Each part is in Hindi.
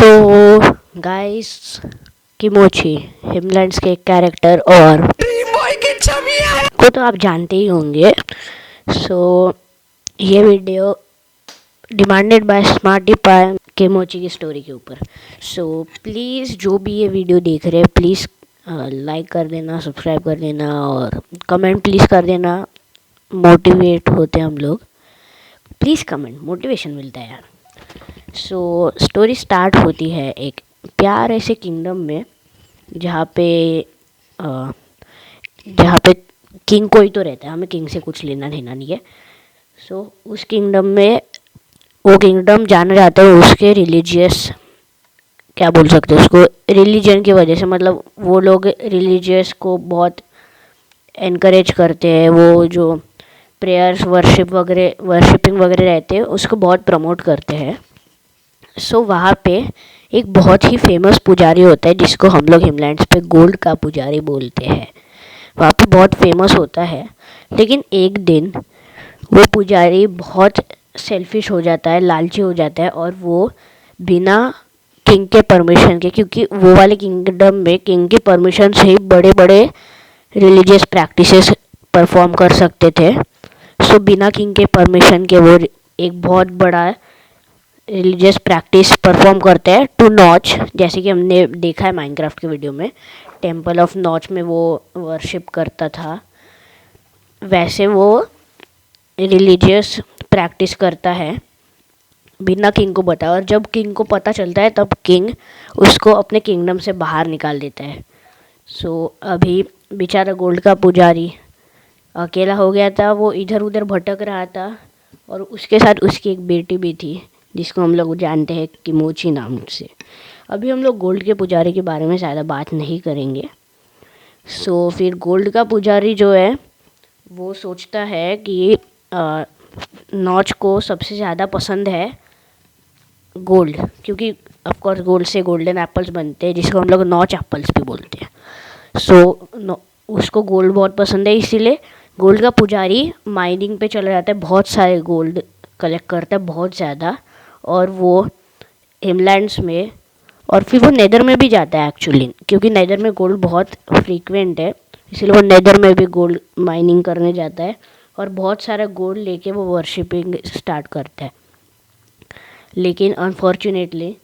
सो गाइस, किमोची हिमलैंड्स के कैरेक्टर और को तो आप जानते ही होंगे। सो ये वीडियो डिमांडेड बाय स्मार्टी पाई किमोची की स्टोरी के ऊपर। सो प्लीज़ जो भी ये वीडियो देख रहे हैं प्लीज़ लाइक कर देना, सब्सक्राइब कर देना और कमेंट प्लीज़ कर देना। मोटिवेट होते हैं हम लोग, प्लीज़ कमेंट, मोटिवेशन मिलता है यार। सो स्टोरी स्टार्ट होती है एक प्यारे से किंगडम में जहाँ पे किंग कोई तो रहता है, हमें किंग से कुछ लेना देना नहीं है। सो उस किंगडम में वो किंगडम जाना जाता है उसके रिलीजियस, क्या बोल सकते हैं उसको, रिलीजन की वजह से। मतलब वो लोग रिलीजियस को बहुत एनकरेज करते हैं, वो जो प्रेयर्स वर्शिपिंग वगैरह रहते हैं उसको बहुत प्रमोट करते हैं। सो वहाँ पे एक बहुत ही फेमस पुजारी होता है जिसको हम लोग हिमलैंड्स पे गोल्ड का पुजारी बोलते हैं। वहाँ पे बहुत फेमस होता है, लेकिन एक दिन वो पुजारी बहुत सेल्फिश हो जाता है, लालची हो जाता है और वो बिना किंग के परमिशन के, क्योंकि वो वाले किंगडम में किंग की परमिशन से ही बड़े बड़े रिलीजियस प्रैक्टिसेस परफॉर्म कर सकते थे। सो बिना किंग के परमिशन के वो एक बहुत बड़ा रिलीजियस प्रैक्टिस परफॉर्म करते हैं टू नॉच, जैसे कि हमने देखा है माइनक्राफ्ट के वीडियो में, टेम्पल ऑफ नॉच में वो वर्शिप करता था। वैसे वो रिलीजियस प्रैक्टिस करता है बिना किंग को बताए, और जब किंग को पता चलता है तब किंग उसको अपने किंगडम से बाहर निकाल देता है। सो अभी बेचारा गोल्ड का पुजारी अकेला हो गया था, वो इधर उधर भटक रहा था और उसके साथ उसकी एक बेटी भी थी जिसको हम लोग जानते हैं किमोची नाम से। अभी हम लोग गोल्ड के पुजारी के बारे में ज़्यादा बात नहीं करेंगे। सो फिर गोल्ड का पुजारी जो है वो सोचता है कि नॉच को सबसे ज़्यादा पसंद है गोल्ड, क्योंकि ऑफकोर्स गोल्ड से गोल्डन एप्पल्स बनते हैं जिसको हम लोग नॉच एप्पल्स भी बोलते हैं। सो उसको गोल्ड बहुत पसंद है, इसीलिए गोल्ड का पुजारी माइनिंग पे चला जाता है, बहुत सारे गोल्ड कलेक्ट करता है, बहुत ज़्यादा। और वो हिमलैंड्स में, और फिर वो नेदर में भी जाता है एक्चुअली, क्योंकि नेदर में गोल्ड बहुत फ्रीक्वेंट है, इसलिए वो नेदर में भी गोल्ड माइनिंग करने जाता है और बहुत सारा गोल्ड लेके वो वर्शिपिंग स्टार्ट करता है। लेकिन अनफॉर्चुनेटली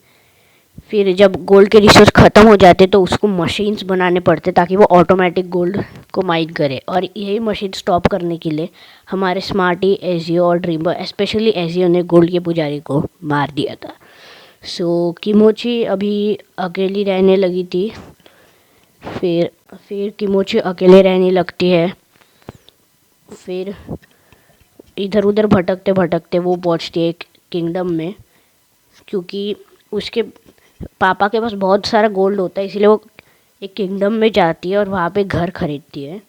फिर जब गोल्ड के रिसोर्स ख़त्म हो जाते तो उसको मशीन्स बनाने पड़ते ताकि वो ऑटोमेटिक गोल्ड को माइन करे। और यही मशीन स्टॉप करने के लिए हमारे स्मार्टी, एजियो और ड्रीमबॉय, स्पेशली एजियो ने गोल्ड के पुजारी को मार दिया था। सो किमोची अभी अकेली रहने लगी थी। फिर किमोची अकेले रहने लगती है। फिर इधर उधर भटकते भटकते वो पहुंचती है एक किंगडम में, क्योंकि उसके पापा के पास बहुत सारा गोल्ड होता है, इसलिए वो एक किंगडम में जाती है और वहाँ पे घर खरीदती है।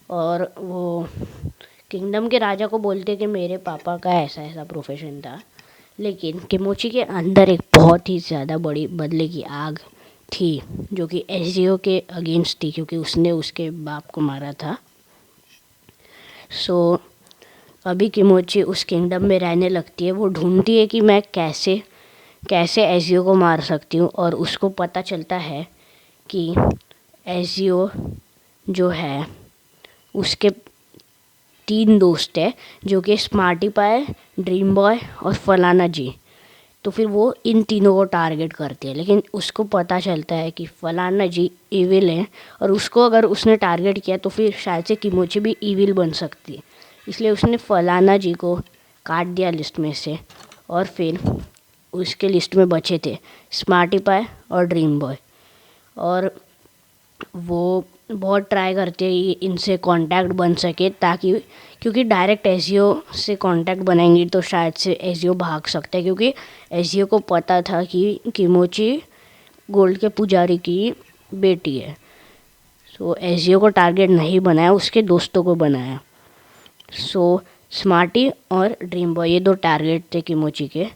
और वो किंगडम के राजा को बोलते हैं कि मेरे पापा का ऐसा ऐसा प्रोफेशन था। लेकिन किमोची के अंदर एक बहुत ही ज़्यादा बड़ी बदले की आग थी जो कि एजियो के अगेंस्ट थी, क्योंकि उसने उसके बाप को मारा था। सो अभी किमोची उस किंगडम में रहने लगती है। वो ढूंढती है कि मैं कैसे एजियो को मार सकती हूँ, और उसको पता चलता है कि एजियो जो है उसके 3 दोस्त है जो कि स्मार्टी पाई, ड्रीम बॉय और फलाना जी। तो फिर वो इन तीनों को टारगेट करती है, लेकिन उसको पता चलता है कि फलाना जी इविल है और उसको अगर उसने टारगेट किया तो फिर शायद से किमोची भी इविल बन सकती है, इसलिए उसने फलाना जी को काट दिया लिस्ट में से। और फिर उसके लिस्ट में बचे थे स्मार्टी पाई और ड्रीम बॉय, और वो बहुत ट्राई करते हैं इनसे कांटेक्ट बन सके, ताकि क्योंकि डायरेक्ट एजियो से कांटेक्ट बनाएंगे तो शायद से एजियो भाग सकता है, क्योंकि एजियो को पता था कि किमोची गोल्ड के पुजारी की बेटी है। सो एजियो को टारगेट नहीं बनाया, उसके दोस्तों को बनाया। सो स्मार्टी और ड्रीम बॉय ये 2 टारगेट थे किमोची के।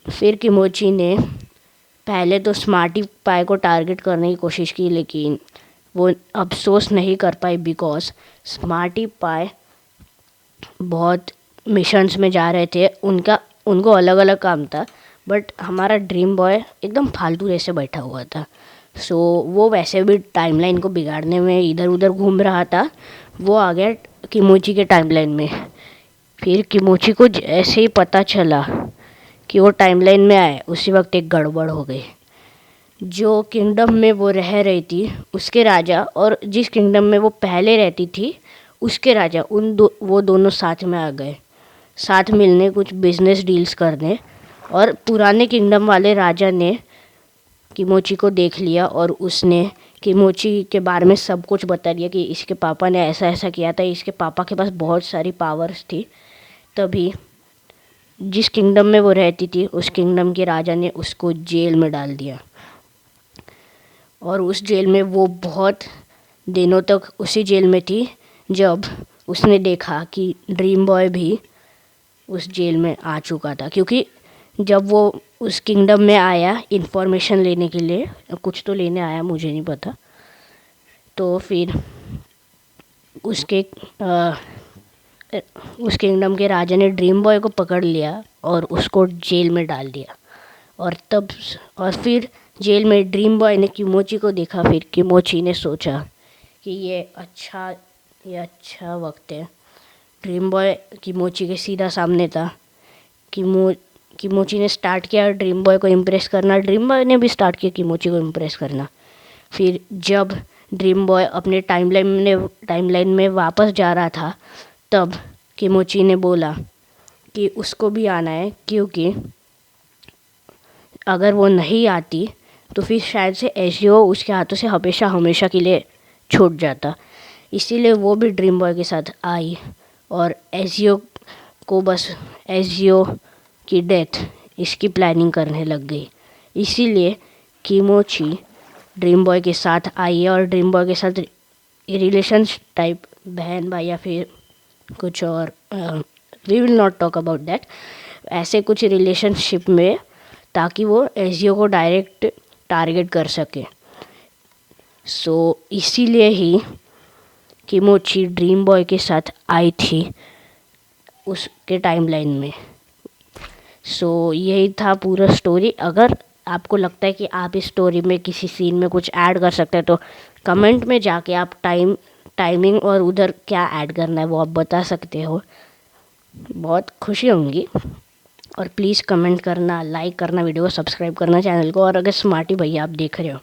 फिर किमोची ने पहले तो स्मार्टी पाई को टारगेट करने की कोशिश की, लेकिन वो अफसोस नहीं कर पाई, बिकॉज स्मार्टी पाई बहुत मिशंस में जा रहे थे, उनको अलग अलग काम था, बट हमारा ड्रीम बॉय एकदम फालतू जैसे बैठा हुआ था। सो वो वैसे भी टाइमलाइन को बिगाड़ने में इधर उधर घूम रहा था। वो आ गया किमोची के टाइमलाइन में। फिर किमोची को जैसे ही पता चला कि वो टाइमलाइन में आए, उसी वक्त एक गड़बड़ हो गई। जो किंगडम में वो रह रही थी उसके राजा और जिस किंगडम में वो पहले रहती थी उसके राजा वो दोनों साथ में आ गए, साथ मिलने कुछ बिजनेस डील्स करने। और पुराने किंगडम वाले राजा ने किमोची को देख लिया और उसने किमोची के बारे में सब कुछ बता दिया कि इसके पापा ने ऐसा ऐसा किया था। इसके पापा के पास बहुत सारी पावर्स थी। तभी जिस किंगडम में वो रहती थी उस किंगडम के राजा ने उसको जेल में डाल दिया। और उस जेल में वो बहुत दिनों तक उसी जेल में थी, जब उसने देखा कि ड्रीम बॉय भी उस जेल में आ चुका था। क्योंकि जब वो उस किंगडम में आया इन्फॉर्मेशन लेने के लिए, कुछ तो लेने आया, मुझे नहीं पता, तो फिर उसके उस किंगडम के राजा ने ड्रीम बॉय को पकड़ लिया और उसको जेल में डाल दिया। और फिर जेल में ड्रीम बॉय ने किमोची को देखा। फिर किमोची ने सोचा कि ये अच्छा वक्त है। ड्रीम बॉय किमोची के सीधा सामने था। किमोची ने स्टार्ट किया ड्रीम बॉय को इम्प्रेस करना, ड्रीम बॉय ने भी स्टार्ट किया किमोची को इम्प्रेस करना। फिर जब ड्रीम बॉय अपने टाइमलाइन में वापस जा रहा था, तब किमोची ने बोला कि उसको भी आना है, क्योंकि अगर वो नहीं आती तो फिर शायद से एजियो उसके हाथों से हमेशा के लिए छूट जाता। इसीलिए वो भी ड्रीम बॉय के साथ आई और एजियो की डेथ इसकी प्लानिंग करने लग गई। इसीलिए किमोची ड्रीम बॉय के साथ आई है और ड्रीम बॉय के साथ रिलेशन टाइप बहन भाई या फिर कुछ और, we will not talk about that, ऐसे कुछ रिलेशनशिप में, ताकि वो एजियो को डायरेक्ट टारगेट कर सके। सो इसीलिए ही किमोची ड्रीम बॉय के साथ आई थी उसके टाइमलाइन में। सो यही था पूरा स्टोरी। अगर आपको लगता है कि आप इस स्टोरी में किसी सीन में कुछ ऐड कर सकते हैं तो कमेंट में जाके आप टाइमिंग और उधर क्या ऐड करना है वो आप बता सकते हो। बहुत खुशी होंगी। और प्लीज़ कमेंट करना, लाइक करना, वीडियो को सब्सक्राइब करना चैनल को। और अगर स्मार्टी भैया आप देख रहे हो,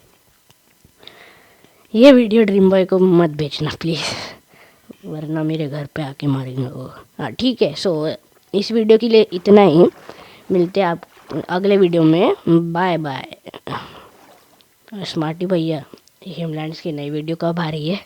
ये वीडियो ड्रीम बॉय को मत भेजना प्लीज़, वरना मेरे घर पे आके मारेंगे वो। हाँ ठीक है। सो इस वीडियो के लिए इतना ही। मिलते हैं आप अगले वीडियो में। Bye bye. स्मार्टी भैया हिमलैंड्स की नई वीडियो कब आ रही है?